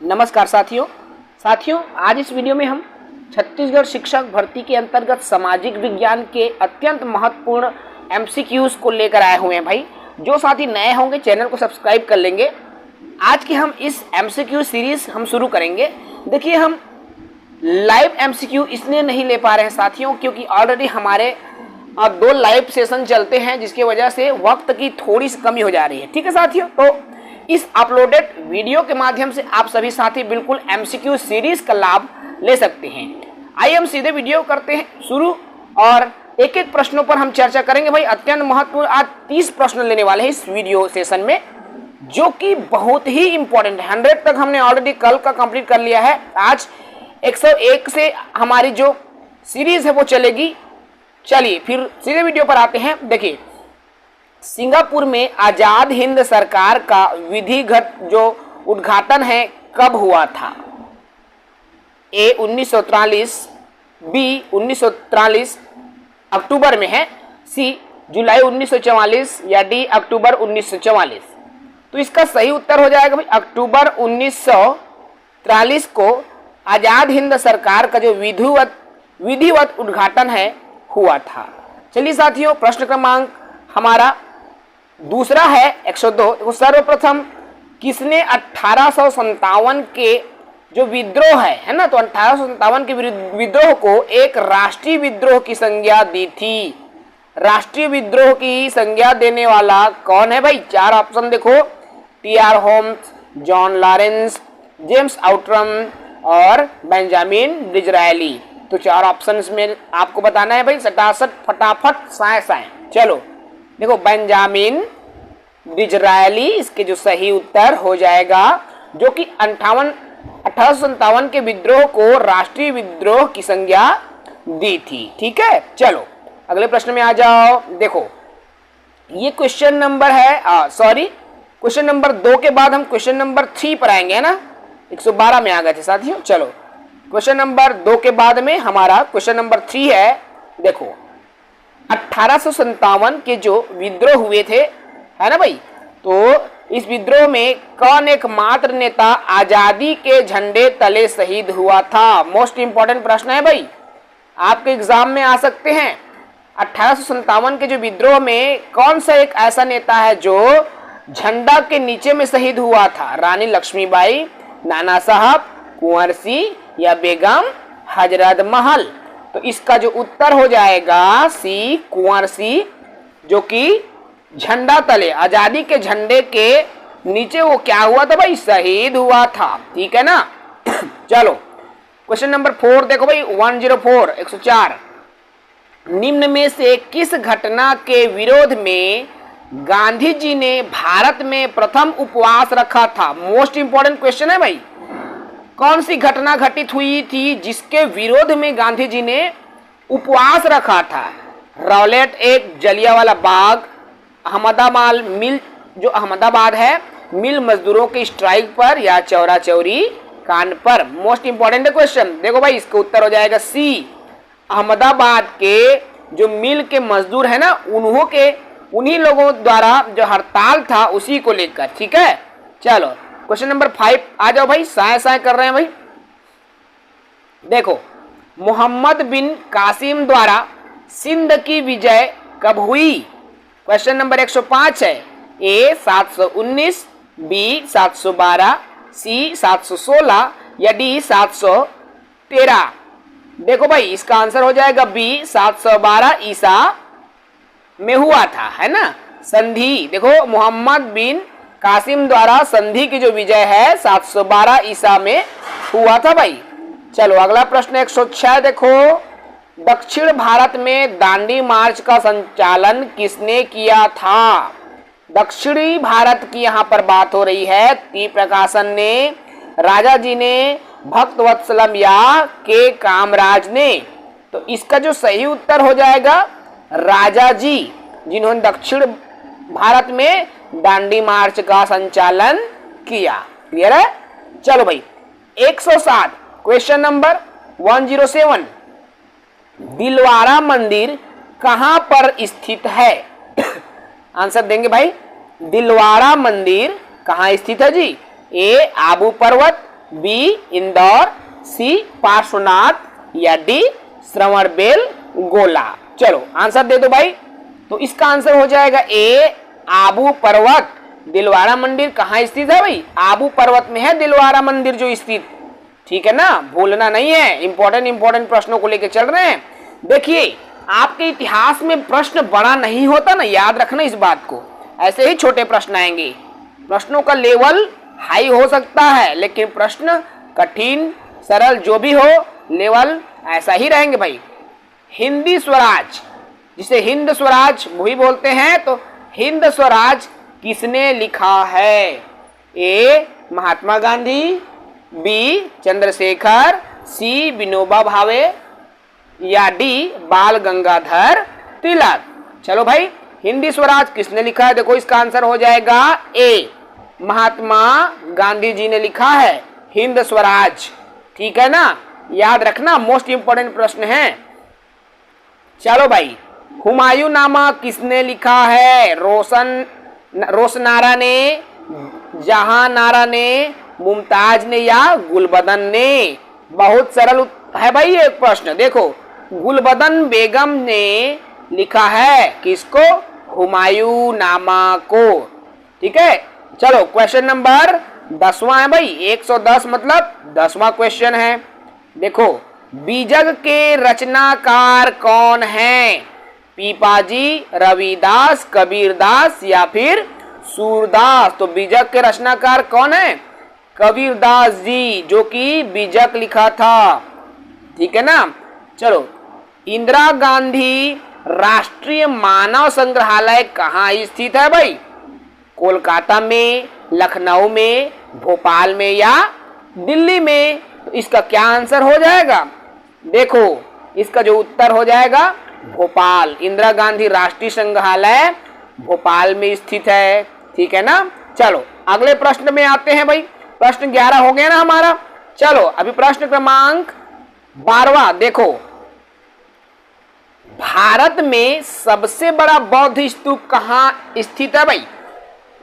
नमस्कार साथियों आज इस वीडियो में हम छत्तीसगढ़ शिक्षक भर्ती के अंतर्गत सामाजिक विज्ञान के अत्यंत महत्वपूर्ण एमसीक्यूज को लेकर आए हुए हैं। भाई जो साथी नए होंगे चैनल को सब्सक्राइब कर लेंगे। आज के हम इस एमसीक्यू सीरीज हम शुरू करेंगे। देखिए हम लाइव एमसीक्यू इसलिए नहीं ले पा रहे हैं साथियों, क्योंकि ऑलरेडी हमारे 2 लाइव सेशन चलते हैं, जिसकी वजह से वक्त की थोड़ी सी कमी हो जा रही है। ठीक है साथियों, तो इस अपलोडेड वीडियो के माध्यम से आप सभी साथी बिल्कुल एमसीक्यू सीरीज का लाभ ले सकते हैं। आइए हम सीधे वीडियो करते हैं शुरू और एक एक प्रश्नों पर हम चर्चा करेंगे। भाई अत्यंत महत्वपूर्ण आज 30 प्रश्न लेने वाले हैं इस वीडियो सेशन में, जो कि बहुत ही इंपॉर्टेंट है। 100 तक हमने ऑलरेडी कल का कंप्लीट कर लिया है। आज 101 से हमारी जो सीरीज है वो चलेगी। चलिए फिर सीधे वीडियो पर आते हैं। देखिए सिंगापुर में आजाद हिंद सरकार का विधिगत जो उद्घाटन है कब हुआ था? ए 1943, बी 1943 अक्टूबर में है, सी जुलाई 1944 या डी अक्टूबर 1944। तो इसका सही उत्तर हो जाएगा भाई अक्टूबर 1943 को आजाद हिंद सरकार का जो विधिवत उद्घाटन है हुआ था। चलिए साथियों प्रश्न क्रमांक हमारा दूसरा है 102। तो सर्वप्रथम किसने 1857 के जो विद्रोह है ना, तो 1857 के विद्रोह को एक राष्ट्रीय विद्रोह की संज्ञा दी थी। राष्ट्रीय विद्रोह की संज्ञा देने वाला कौन है भाई? 4 ऑप्शन देखो, T R. Holmes, John Lawrence, James Outram और बेंजामिन डिज़रायली। तो 4 ऑप्शंस में आपको बताना है भाई, फटाफट साए। चलो देखो बेंजामिन डिज़रायली इसके जो सही उत्तर हो जाएगा, जो कि 1857 के विद्रोह को राष्ट्रीय विद्रोह की संज्ञा दी थी। ठीक है, चलो अगले प्रश्न में आ जाओ। देखो ये क्वेश्चन नंबर है क्वेश्चन नंबर 2 के बाद हम क्वेश्चन नंबर 3 पर आएंगे, है ना। 112 में आ गए थे साथियों। चलो क्वेश्चन नंबर 2 के बाद में हमारा क्वेश्चन नंबर 3 है। देखो 1857 के जो विद्रोह हुए थे, है ना भाई, तो इस विद्रोह में कौन एकमात्र नेता आजादी के झंडे तले शहीद हुआ था? मोस्ट इंपॉर्टेंट प्रश्न है भाई, आपके एग्जाम में आ सकते हैं। 1857 के जो विद्रोह में कौन सा एक ऐसा नेता है जो झंडा के नीचे में शहीद हुआ था? रानी लक्ष्मीबाई, नाना साहब, कुंवर सिंह या बेगम हजरत महल। तो इसका जो उत्तर हो जाएगा सी कुंवर सिंह, जो कि झंडा तले आजादी के झंडे के नीचे वो क्या हुआ था भाई? शहीद हुआ था। ठीक है ना। चलो क्वेश्चन नंबर 4 देखो भाई 104 निम्न में से किस घटना के विरोध में गांधी जी ने भारत में प्रथम उपवास रखा था? मोस्ट इंपॉर्टेंट क्वेश्चन है भाई। कौन सी घटना घटित हुई थी जिसके विरोध में गांधी जी ने उपवास रखा था? रॉलेट एक्ट, जलियांवाला बाग, अहमदाबाद मिल जो अहमदाबाद है मिल मजदूरों के स्ट्राइक पर, या चौरा चौरी कांड पर? Most important question. देखो भाई इसका उत्तर हो जाएगा सी अहमदाबाद के जो मिल के मजदूर है ना, उन्हीं लोगों द्वारा जो हड़ताल था उसी को लेकर। ठीक है, चलो क्वेश्चन नंबर 5 आ जाओ भाई, साए कर रहे हैं भाई। देखो मोहम्मद बिन कासिम द्वारा सिंध की विजय कब हुई? क्वेश्चन नंबर 105 है। ए 719, बी 712, सी 716 या डी 713। देखो भाई इसका आंसर हो जाएगा बी 712 ईसा में हुआ था, है ना, संधि। देखो मोहम्मद बिन कासिम द्वारा संधि की जो विजय है 712 ईसा में हुआ था भाई। चलो अगला प्रश्न 106 देखो, दक्षिण भारत में दांडी मार्च का संचालन किसने किया था? दक्षिणी भारत की यहाँ पर बात हो रही है। टी प्रकाशन ने, राजा जी ने, भक्तवत्सलम या के कामराज ने? तो इसका जो सही उत्तर हो जाएगा राजा जी, जिन्होंने दक्षिण भारत में दांडी मार्च का संचालन किया। क्लियर है। चलो भाई 107 क्वेश्चन नंबर 107 दिलवारा मंदिर कहां पर स्थित है? आंसर देंगे भाई, दिलवारा मंदिर कहां स्थित है जी? ए आबू पर्वत, बी इंदौर, सी पार्श्वनाथ या डी श्रवणबेल गोला। चलो आंसर दे दो भाई। तो इसका आंसर हो जाएगा ए आबू पर्वत। दिलवाड़ा मंदिर कहाँ स्थित है भाई? आबू पर्वत में है दिलवाड़ा मंदिर जो स्थित। ठीक है ना, भूलना नहीं है। इंपॉर्टेंट प्रश्नों को लेकर चल रहे हैं। देखिए आपके इतिहास में प्रश्न बड़ा नहीं होता ना, याद रखना इस बात को। ऐसे ही छोटे प्रश्न आएंगे। प्रश्नों का लेवल हाई हो सकता है लेकिन प्रश्न कठिन सरल जो भी हो लेवल ऐसा ही रहेंगे भाई। हिंदी स्वराज, जिसे हिंद स्वराज भी बोलते हैं, तो हिंद स्वराज किसने लिखा है? ए महात्मा गांधी, बी चंद्रशेखर, सी विनोबा भावे या डी बाल गंगाधर तिलक। चलो भाई, हिंदी स्वराज किसने लिखा है? देखो इसका आंसर हो जाएगा ए महात्मा गांधी जी ने लिखा है हिंद स्वराज। ठीक है ना, याद रखना, मोस्ट इंपोर्टेंट प्रश्न है। चलो भाई, हुमायूं नामा किसने लिखा है? रोशनारा ने, जहांनारा ने, मुमताज ने या गुलबदन ने? बहुत सरल है भाई ये प्रश्न। देखो गुलबदन बेगम ने लिखा है किसको? हुमायूं नामा को। ठीक है, चलो क्वेश्चन नंबर 10वां है भाई। 110 मतलब 10वां क्वेश्चन है। देखो बीजक के रचनाकार कौन है? पीपाजी, रविदास, कबीरदास या फिर सूरदास? तो बीजक के रचनाकार कौन है? कबीरदास जी, जो कि बीजक लिखा था। ठीक है ना। चलो इंदिरा गांधी राष्ट्रीय मानव संग्रहालय कहाँ स्थित है भाई? कोलकाता में, लखनऊ में, भोपाल में या दिल्ली में? तो इसका क्या आंसर हो जाएगा? देखो इसका जो उत्तर हो जाएगा भोपाल। इंदिरा गांधी राष्ट्रीय संग्रहालय भोपाल में स्थित है। ठीक है ना। चलो अगले प्रश्न में आते हैं भाई। प्रश्न 11 हो गया ना हमारा। चलो अभी प्रश्न क्रमांक 12वां देखो, भारत में सबसे बड़ा बौद्ध स्तूप कहाँ स्थित है भाई?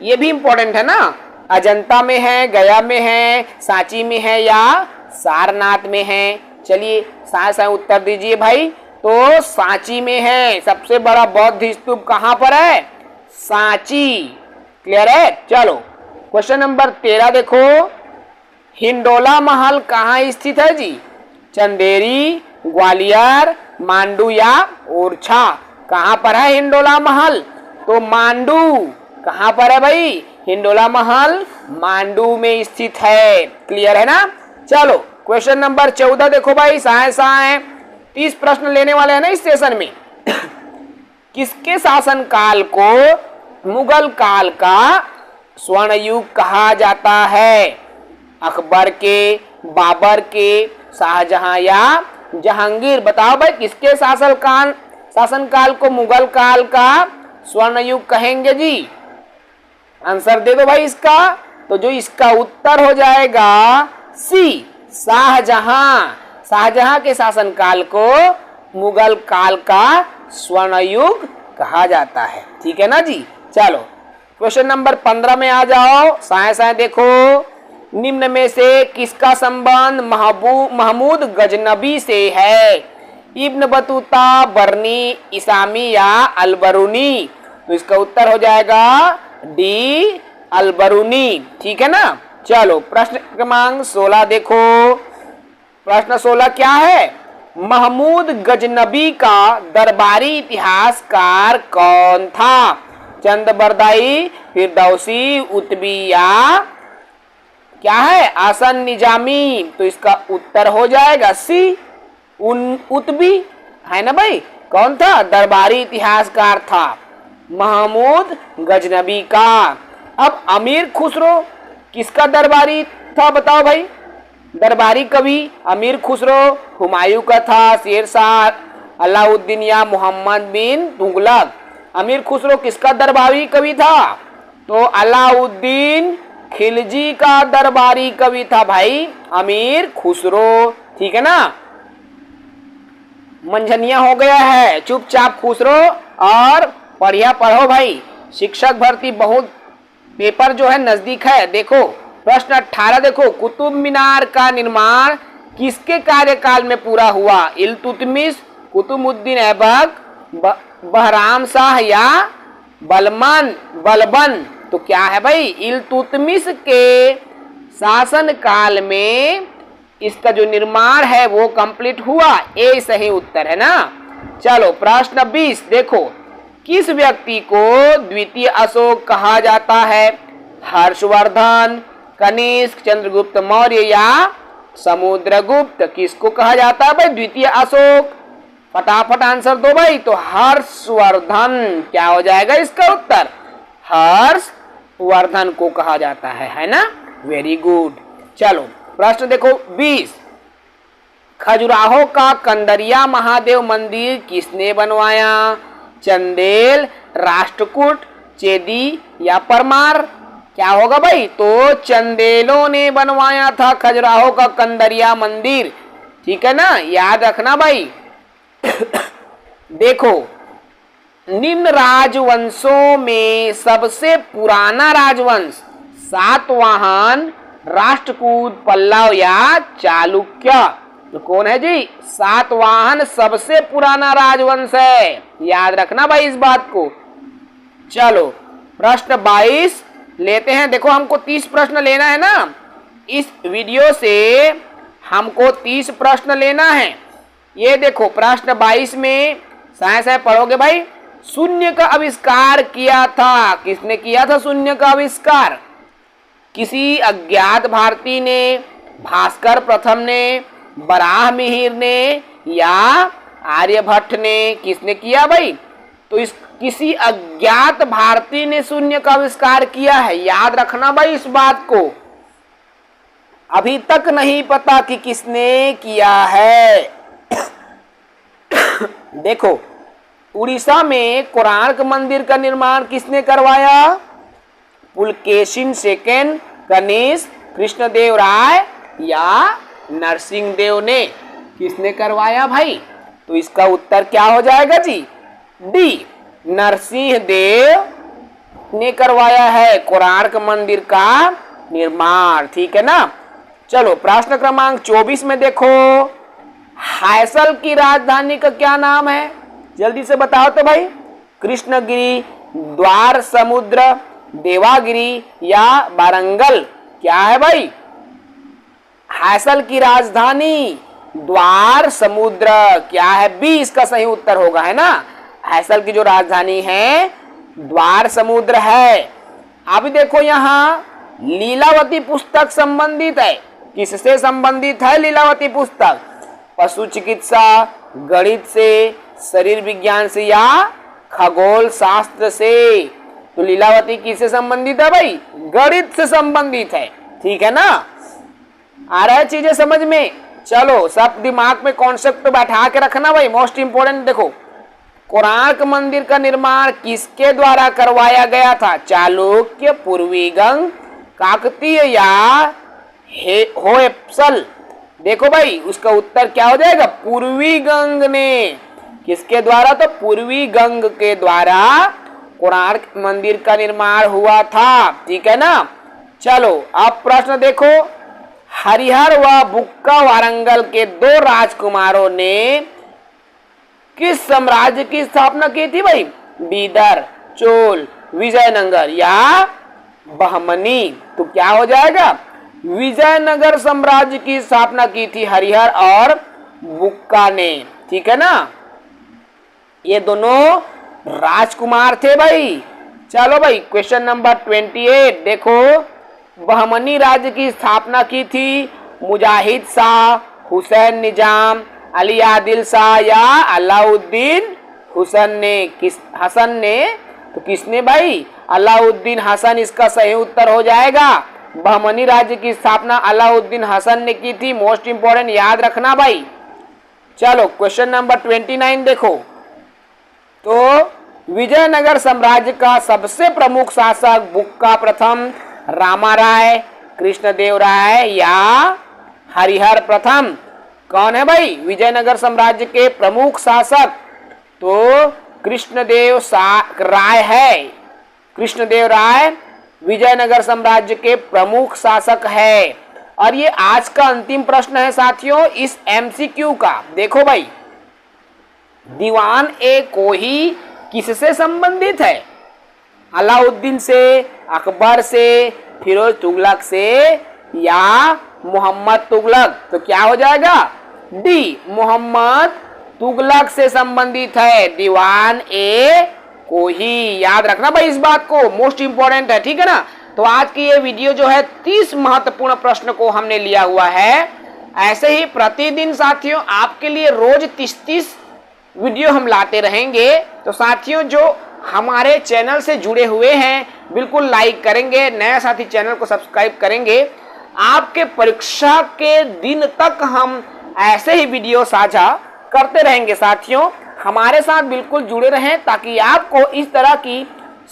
ये भी इंपॉर्टेंट है ना। अजंता में है, गया में है, सांची में है या सारनाथ में है? चलिए साथ उत्तर दीजिए भाई। तो सांची में है। सबसे बड़ा बौद्ध स्तूप कहाँ पर है? सांची। क्लियर है। चलो क्वेश्चन नंबर 13 देखो, हिंडोला महल कहाँ स्थित है जी? चंदेरी, ग्वालियर, मांडू या ओरछा? कहाँ पर है हिंडोला महल? तो मांडू। कहाँ पर है भाई हिंडोला महल? मांडू में स्थित है। क्लियर है ना। चलो क्वेश्चन नंबर 14 देखो भाई। साए 30 प्रश्न लेने वाले हैं ना इस सेशन में। किसके शासनकाल को मुगल काल का स्वर्ण युग कहा जाता है? अकबर के, बाबर के, शाहजहां या जहांगीर? बताओ भाई किसके शासनकाल को मुगल काल का स्वर्ण युग कहेंगे जी? आंसर दे दो भाई इसका। तो जो इसका उत्तर हो जाएगा सी शाहजहां। शाहजहां के शासनकाल को मुगल काल का स्वर्ण युग कहा जाता है। ठीक है ना जी। चलो क्वेश्चन नंबर 15 में आ जाओ। साए देखो, निम्न में से किसका संबंध महमूद गजनबी से है? इब्न बतूता, बरनी, इसामी या अलबरूनी? तो इसका उत्तर हो जाएगा डी अलबरूनी। ठीक है ना। चलो प्रश्न क्रमांक 16 देखो। प्रश्न 16 क्या है? महमूद गजनबी का दरबारी इतिहासकार कौन था? चंदबरदाई, फिरदौसी, उत्बी या क्या है आसन निजामी? तो इसका उत्तर हो जाएगा सी उत्बी। है ना भाई। कौन था? दरबारी इतिहासकार था महमूद गजनबी का। अब अमीर खुसरो किसका दरबारी था? बताओ भाई। दरबारी कवि अमीर खुसरो हुमायूं का था, शेरशाह, अलाउद्दीन या मोहम्मद बिन तुगलक? अमीर खुसरो किसका दरबारी कवि था? तो अलाउद्दीन खिलजी का दरबारी कवि था भाई अमीर खुसरो। ठीक है ना। मंझनिया हो गया है, चुपचाप खुसरो और पढ़िया पढ़ो भाई। शिक्षक भर्ती बहुत पेपर जो है नजदीक है। देखो प्रश्न 18 देखो, कुतुब मीनार का निर्माण किसके कार्यकाल में पूरा हुआ? इल्तुतमिश, कुतुबुद्दीन ऐबक, बहराम शाह या बलबन? तो क्या है भाई, इल्तुतमिश के शासन काल में इसका जो निर्माण है वो कंप्लीट हुआ। ए सही उत्तर है ना। चलो प्रश्न 20 देखो, किस व्यक्ति को द्वितीय अशोक कहा जाता है? हर्षवर्धन, कनिष्क, चंद्रगुप्त मौर्य या समुद्रगुप्त? किसको कहा जाता है भाई द्वितीय अशोक? फटाफट आंसर दो भाई। तो हर्षवर्धन क्या हो जाएगा इसका उत्तर? हर्षवर्धन को कहा जाता है ना। Very good. चलो प्रश्न देखो 20, खजुराहो का कंदरिया महादेव मंदिर किसने बनवाया? चंदेल, राष्ट्रकूट, चेदी या परमार? क्या होगा भाई? तो चंदेलों ने बनवाया था खजुराहो का कंदरिया मंदिर। ठीक है ना, याद रखना भाई। देखो, निम्न राजवंशों में सबसे पुराना राजवंश सातवाहन, राष्ट्रकूट, पल्लव या चालुक्य? तो कौन है जी? सातवाहन सबसे पुराना राजवंश है, याद रखना भाई इस बात को। चलो प्रश्न 22 लेते हैं। देखो हमको 30 प्रश्न लेना है ना, इस वीडियो से हमको 30 प्रश्न लेना है। ये देखो प्रश्न 22 में साइंस है, पढ़ोगे भाई। शून्य का आविष्कार किया था, किसने किया था शून्य का आविष्कार? किसी अज्ञात भारतीय ने, भास्कर प्रथम ने, बराह मिहिर ने या आर्यभट्ट ने? किसने किया भाई? तो इस किसी अज्ञात भारतीय ने शून्य का आविष्कार किया है, याद रखना भाई इस बात को। अभी तक नहीं पता कि किसने किया है। देखो, उड़ीसा में कोणार्क मंदिर का निर्माण किसने करवाया? पुलकेशिन सेकंड, कनिष्क, कृष्णदेव राय या नरसिंह देव ने? किसने करवाया भाई? तो इसका उत्तर क्या हो जाएगा जी? डी, नरसिंह देव ने करवाया है कोणार्क मंदिर का निर्माण। ठीक है ना। चलो प्रश्न क्रमांक 24 में देखो, हायसल की राजधानी का क्या नाम है? जल्दी से बताओ तो भाई। कृष्णगिरी, द्वार समुद्र, देवागिरी या वारंगल? क्या है भाई? हायसल की राजधानी द्वार समुद्र। क्या है? बी इसका सही उत्तर होगा, है ना। हायसल की जो राजधानी है द्वार समुद्र है। अभी देखो यहाँ लीलावती पुस्तक संबंधित है। किससे संबंधित है लीलावती पुस्तक? पशु चिकित्सा, गणित से, शरीर विज्ञान से या खगोल शास्त्र से? तो लीलावती किससे संबंधित है भाई? गणित से संबंधित है। ठीक है ना। आ रहा है चीजें समझ में? चलो सब दिमाग में कॉन्सेप्ट बैठा के रखना भाई, मोस्ट इंपोर्टेंट। देखो, कोणार्क मंदिर का निर्माण किसके द्वारा करवाया गया था? चालुक्य, पूर्वी गंग, काकतीय या होयसल? देखो भाई उसका उत्तर क्या हो जाएगा? पूर्वी गंग ने। किसके द्वारा? तो पूर्वी गंग के द्वारा कोणार्क मंदिर का निर्माण हुआ था। ठीक है ना। चलो अब प्रश्न देखो, हरिहर व बुक्का वारंगल के दो राजकुमारों ने किस साम्राज्य की स्थापना की थी भाई? बीदर, चोल, विजयनगर या बहमनी? तो क्या हो जाएगा? विजयनगर साम्राज्य की स्थापना की थी हरिहर और बुक्का ने। ठीक है ना। ये दोनों राजकुमार थे भाई। चलो भाई क्वेश्चन नंबर 28 देखो, बहमनी राज्य की स्थापना की थी मुजाहिद शाह, हुसैन निजाम, अली आदिल शाह या अलाउद्दीन हुसैन ने? हसन ने? तो किसने भाई? अलाउद्दीन हसन इसका सही उत्तर हो जाएगा। बहमनी राज्य की स्थापना अलाउद्दीन हसन ने की थी। मोस्ट इंपोर्टेंट, याद रखना भाई। चलो क्वेश्चन नंबर 29 देखो, तो विजयनगर साम्राज्य का सबसे प्रमुख शासक बुक्का प्रथम, रामाराय, कृष्णदेव राय या हरिहर प्रथम? कौन है भाई विजयनगर साम्राज्य के प्रमुख शासक? तो कृष्णदेव राय है। कृष्णदेव राय विजयनगर साम्राज्य के प्रमुख शासक है। और ये आज का अंतिम प्रश्न है साथियों इस एमसीक्यू का। देखो भाई, दीवान ए कोही किससे संबंधित है? अलाउद्दीन से, अकबर से, फिरोज तुगलक से या मोहम्मद तुगलक? तो क्या हो जाएगा? डी, मोहम्मद तुगलक से संबंधित है दीवान ए कोही। याद रखना भाई इस बात को, मोस्ट इंपॉर्टेंट है, ठीक है ना। तो आज की ये वीडियो जो है 30 महत्वपूर्ण प्रश्न को हमने लिया हुआ है। ऐसे ही प्रतिदिन साथियों आपके लिए रोज 30 वीडियो हम लाते रहेंगे। तो साथियों जो हमारे चैनल से जुड़े हुए हैं बिल्कुल लाइक करेंगे, नया साथी चैनल को सब्सक्राइब करेंगे। आपके परीक्षा के दिन तक हम ऐसे ही वीडियो साझा करते रहेंगे। साथियों हमारे साथ बिल्कुल जुड़े रहें ताकि आपको इस तरह की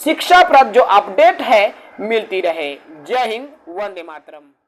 शिक्षाप्रद जो अपडेट है मिलती रहे। जय हिंद, वंदे मातरम।